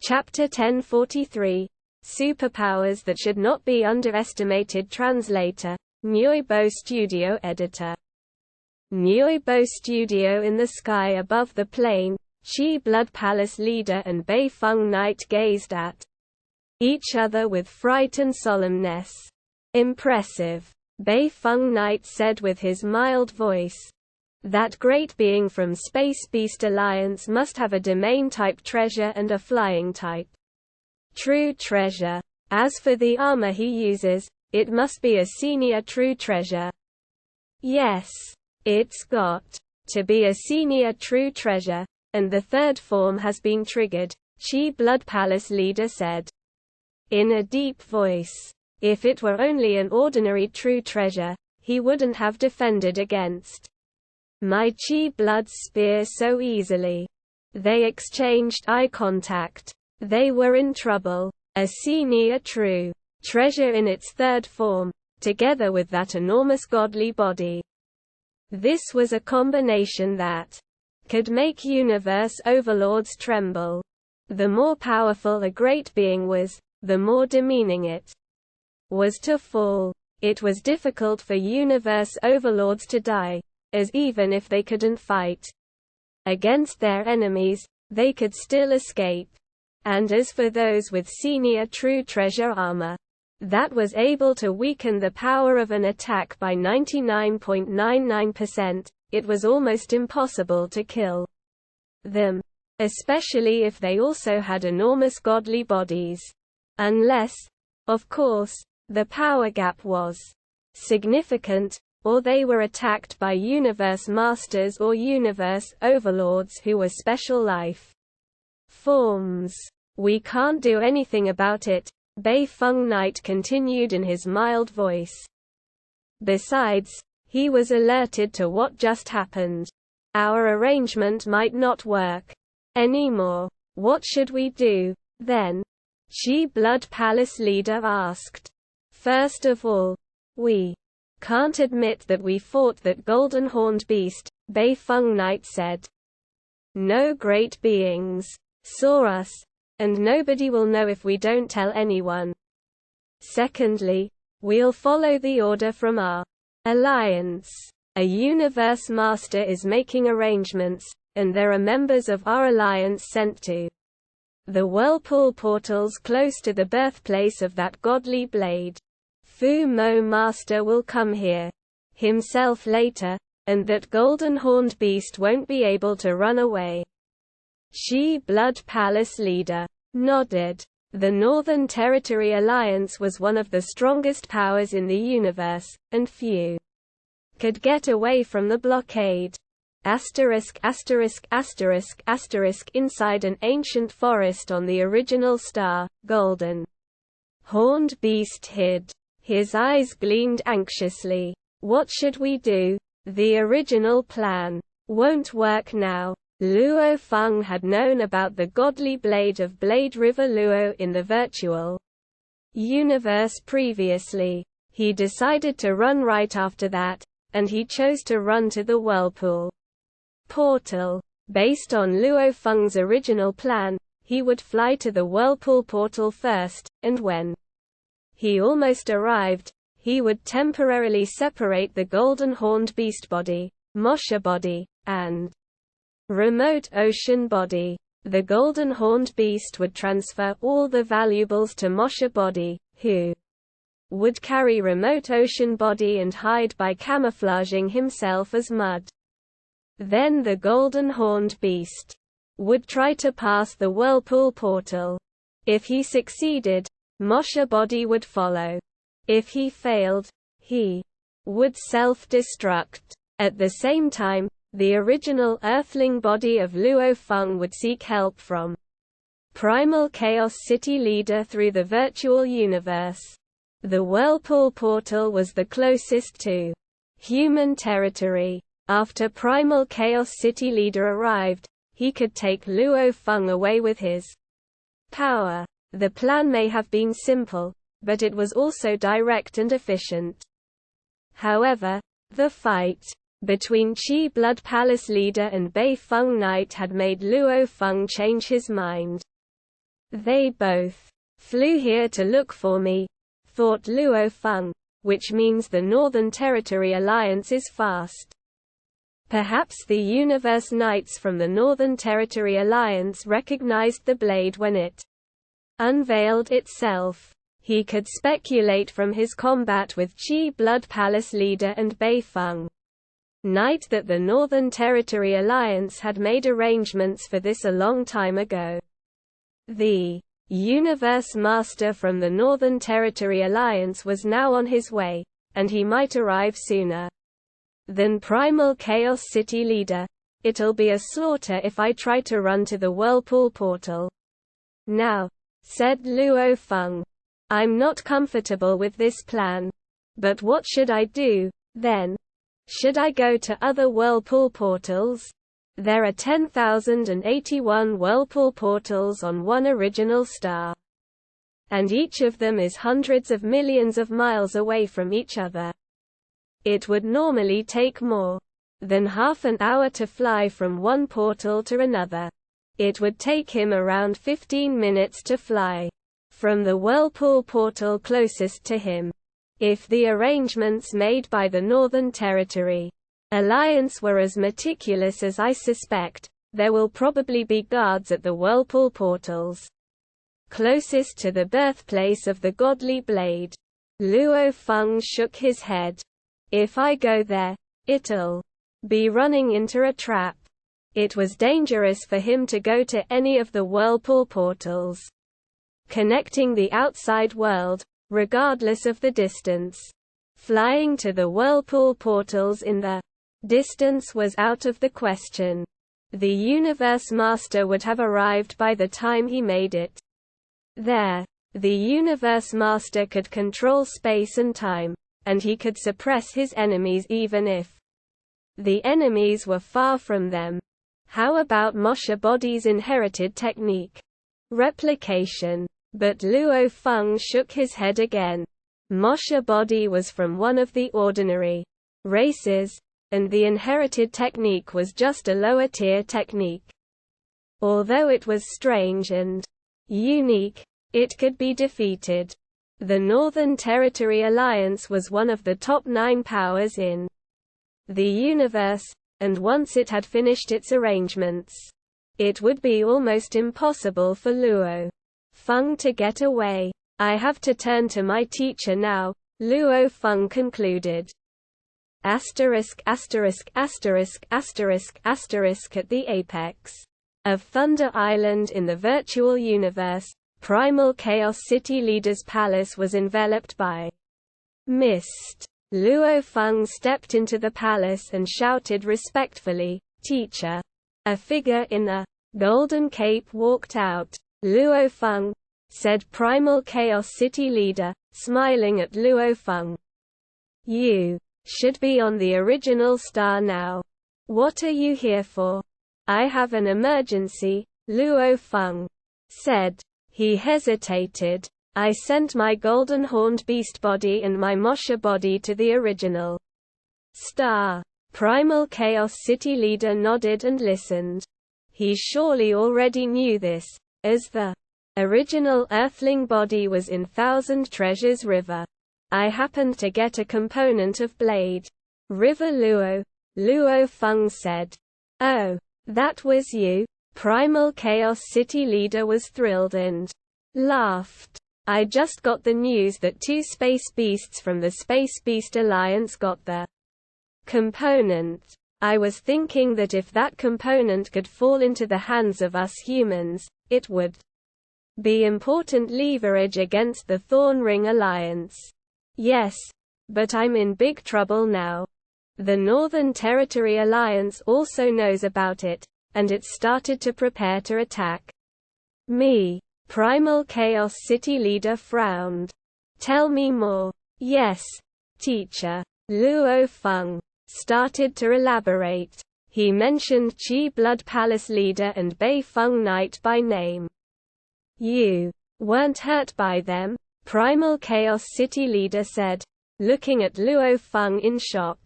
Chapter 1043. Superpowers that should not be underestimated. Translator. Nyoibo Studio Editor. Nyoibo Studio. In the sky above the plain, Chi Blood Palace leader and Bei Feng Knight gazed at each other with fright and solemnness. Impressive, Bei Feng Knight said with his mild voice. That great being from Space Beast Alliance must have a domain-type treasure and a flying-type true treasure. As for the armor he uses, it must be a senior true treasure. Yes, it's got to be a senior true treasure, and the third form has been triggered, Chi Blood Palace leader said in a deep voice. If it were only an ordinary true treasure, he wouldn't have defended against my Chi Blood spear so easily. They exchanged eye contact. They were in trouble. A senior true treasure in its third form, together with that enormous godly body. This was a combination that could make universe overlords tremble. The more powerful a great being was, the more demeaning it was to fall. It was difficult for universe overlords to die, as even if they couldn't fight against their enemies, they could still escape. And as for those with senior true treasure armor, that was able to weaken the power of an attack by 99.99%, it was almost impossible to kill them, especially if they also had enormous godly bodies. Unless, of course, the power gap was significant, or they were attacked by universe masters or universe overlords who were special life forms. We can't do anything about it, Bei Feng Knight continued in his mild voice. Besides, he was alerted to what just happened. Our arrangement might not work anymore. What should we do, then? Chi Blood Palace leader asked. First of all, we can't admit that we fought that golden horned beast, Bei Feng Knight said. No great beings saw us, and nobody will know if we don't tell anyone. Secondly, we'll follow the order from our alliance. A universe master is making arrangements, and there are members of our alliance sent to the whirlpool portals close to the birthplace of that godly blade. Fu Mo Master will come here himself later, and that golden horned beast won't be able to run away. Chi Blood Palace leader nodded. The Northern Territory Alliance was one of the strongest powers in the universe, and few could get away from the blockade. Inside an ancient forest on the original star, golden horned beast hid. His eyes gleamed anxiously. What should we do? The original plan won't work now. Luo Feng had known about the godly blade of Blade River Luo in the virtual universe previously. He decided to run right after that, and he chose to run to the whirlpool portal. Based on Luo Feng's original plan, he would fly to the whirlpool portal first, and when he almost arrived, he would temporarily separate the golden horned beast body, Mosha body, and remote ocean body. The golden horned beast would transfer all the valuables to Mosha body, who would carry remote ocean body and hide by camouflaging himself as mud. Then the golden horned beast would try to pass the whirlpool portal. If he succeeded, Mosha body would follow. If he failed, he would self-destruct. At the same time, the original Earthling body of Luo Feng would seek help from Primal Chaos City leader through the virtual universe. The whirlpool portal was the closest to human territory. After Primal Chaos City leader arrived, he could take Luo Feng away with his power. The plan may have been simple, but it was also direct and efficient. However, the fight between Chi Blood Palace leader and Bei Feng Knight had made Luo Feng change his mind. They both flew here to look for me, thought Luo Feng, which means the Northern Territory Alliance is fast. Perhaps the Universe Knights from the Northern Territory Alliance recognized the blade when it unveiled itself. He could speculate from his combat with Qi Blood Palace leader and Bei Feng Knight that the Northern Territory Alliance had made arrangements for this a long time ago. The Universe Master from the Northern Territory Alliance was now on his way, and he might arrive sooner than Primal Chaos City Leader. It'll be a slaughter if I try to run to the Whirlpool Portal now, said Luo Feng. I'm not comfortable with this plan. But what should I do, then? Should I go to other Whirlpool Portals? There are 10,081 Whirlpool Portals on one original star. And each of them is hundreds of millions of miles away from each other. It would normally take more than half an hour to fly from one portal to another. It would take him around 15 minutes to fly from the Whirlpool Portal closest to him. If the arrangements made by the Northern Territory Alliance were as meticulous as I suspect, there will probably be guards at the Whirlpool Portals closest to the birthplace of the Godly Blade. Luo Feng shook his head. If I go there, it'll be running into a trap. It was dangerous for him to go to any of the Whirlpool Portals connecting the outside world, regardless of the distance. Flying to the Whirlpool Portals in the distance was out of the question. The Universe Master would have arrived by the time he made it there. The Universe Master could control space and time, and he could suppress his enemies even if the enemies were far from them. How about Moshe Body's inherited technique? Replication. But Luo Feng shook his head again. Moshe Body was from one of the ordinary races, and the inherited technique was just a lower-tier technique. Although it was strange and unique, it could be defeated. The Northern Territory Alliance was one of the top 9 powers in the universe, and once it had finished its arrangements, it would be almost impossible for Luo Feng to get away. I have to turn to my teacher now, Luo Feng concluded. At the apex of Thunder Island in the virtual universe, Primal Chaos City Leader's palace was enveloped by mist. Luo Feng stepped into the palace and shouted respectfully, "Teacher." A figure in a golden cape walked out. "Luo Feng," said Primal Chaos City Leader, smiling at Luo Feng. "You should be on the original star now. What are you here for?" "I have an emergency," Luo Feng said. He hesitated. "I sent my golden horned beast body and my Moshe body to the original star." Primal Chaos City Leader nodded and listened. He surely already knew this, as the original Earthling body was in Thousand Treasures River. "I happened to get a component of Blade River Luo Feng said. "Oh, that was you?" Primal Chaos City Leader was thrilled and laughed. "I just got the news that 2 space beasts from the Space Beast Alliance got the component. I was thinking that if that component could fall into the hands of us humans, it would be important leverage against the Thorn Ring Alliance." "Yes, but I'm in big trouble now. The Northern Territory Alliance also knows about it, and it started to prepare to attack me." Primal Chaos City Leader frowned. "Tell me more." "Yes, teacher." Luo Feng started to elaborate. He mentioned Qi Blood Palace leader and Bei Feng Knight by name. "You weren't hurt by them?" Primal Chaos City Leader said, looking at Luo Feng in shock.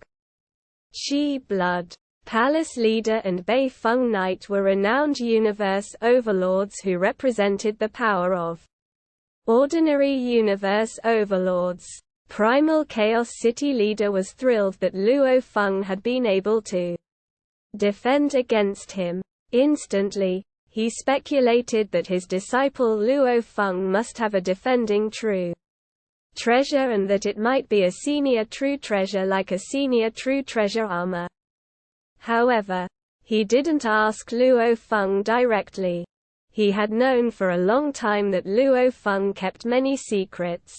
"Qi Blood Palace Leader and Bei Feng Knight were renowned universe overlords who represented the power of ordinary universe overlords. Primal Chaos City Leader was thrilled that Luo Feng had been able to defend against him. Instantly, he speculated that his disciple Luo Feng must have a defending true treasure and that it might be a senior true treasure like a senior true treasure armor. However, he didn't ask Luo Feng directly. He had known for a long time that Luo Feng kept many secrets,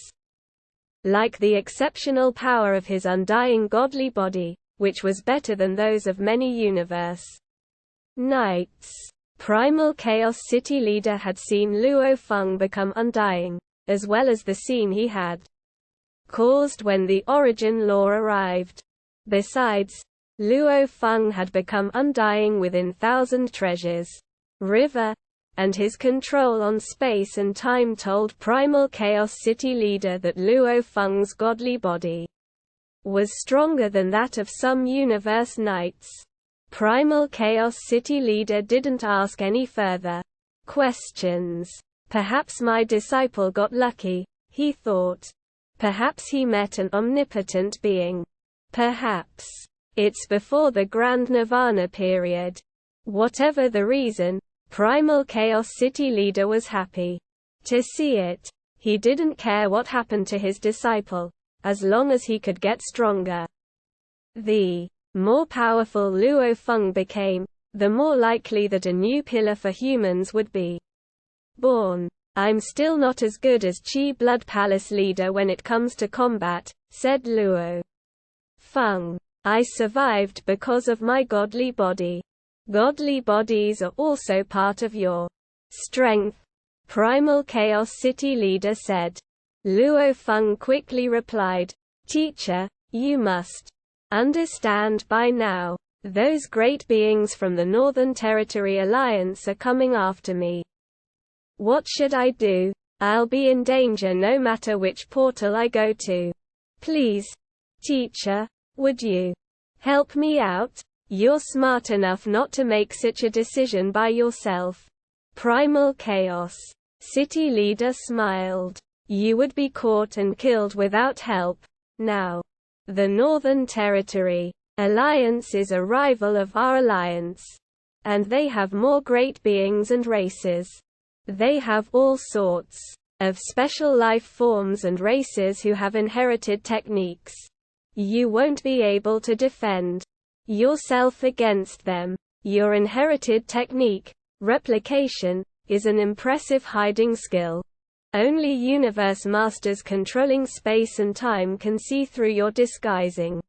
like the exceptional power of his undying godly body, which was better than those of many universe knights. Primal Chaos City Leader had seen Luo Feng become undying, as well as the scene he had caused when the origin law arrived. Besides, Luo Feng had become undying within Thousand Treasures River, and his control on space and time told Primal Chaos City Leader that Luo Feng's godly body was stronger than that of some universe knights. Primal Chaos City Leader didn't ask any further questions. Perhaps my disciple got lucky, he thought. Perhaps he met an omnipotent being. Perhaps it's before the Grand Nirvana period. Whatever the reason, Primal Chaos City Leader was happy to see it. He didn't care what happened to his disciple, as long as he could get stronger. The more powerful Luo Feng became, the more likely that a new pillar for humans would be born. I'm still not as good as Qi Blood Palace Leader when it comes to combat, said Luo Feng. I survived because of my godly body. Godly bodies are also part of your strength, Primal Chaos City Leader said. Luo Feng quickly replied, Teacher, you must understand by now. Those great beings from the Northern Territory Alliance are coming after me. What should I do? I'll be in danger no matter which portal I go to. Please, teacher, would you help me out? You're smart enough not to make such a decision by yourself. Primal Chaos City Leader smiled. You would be caught and killed without help. Now, the Northern Territory Alliance is a rival of our alliance. And they have more great beings and races. They have all sorts of special life forms and races who have inherited techniques. You won't be able to defend yourself against them. Your inherited technique, replication, is an impressive hiding skill. Only universe masters controlling space and time can see through your disguising.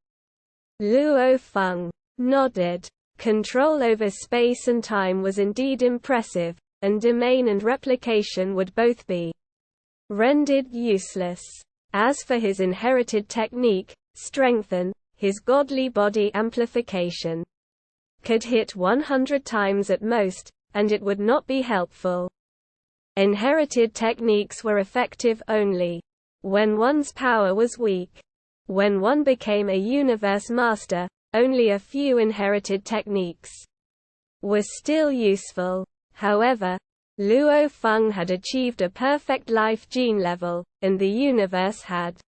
Luo Feng nodded. Control over space and time was indeed impressive, and domain and replication would both be rendered useless. As for his inherited technique, strengthen, his godly body amplification could hit 100 times at most, and it would not be helpful. Inherited techniques were effective only when one's power was weak. When one became a universe master, only a few inherited techniques were still useful. However, Luo Feng had achieved a perfect life gene level, and the universe had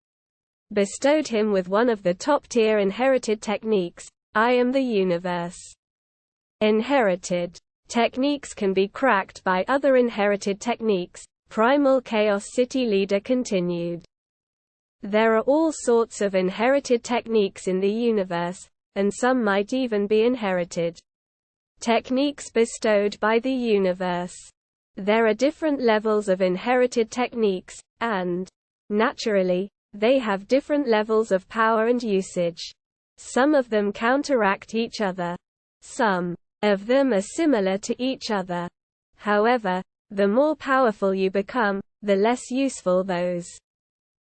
bestowed him with one of the top-tier inherited techniques. I am the universe. Inherited techniques can be cracked by other inherited techniques, Primal Chaos City Leader continued. There are all sorts of inherited techniques in the universe, and some might even be inherited techniques bestowed by the universe. There are different levels of inherited techniques, and, naturally, they have different levels of power and usage. Some of them counteract each other. Some of them are similar to each other. However, the more powerful you become, the less useful those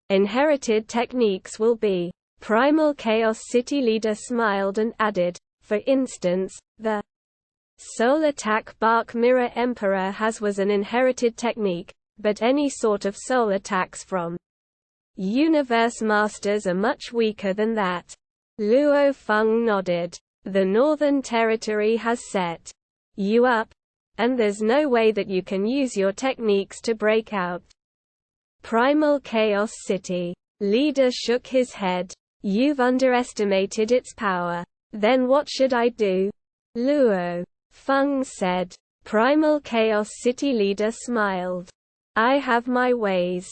inherited techniques will be. Primal Chaos City Leader smiled and added, for instance, the Soul Attack Bark Mirror Emperor was an inherited technique, but any sort of soul attacks from Universe Masters are much weaker than that. Luo Feng nodded. The Northern Territory has set you up, and there's no way that you can use your techniques to break out. Primal Chaos City leader shook his head. You've underestimated its power. Then what should I do? Luo Feng said. Primal Chaos City leader smiled. I have my ways.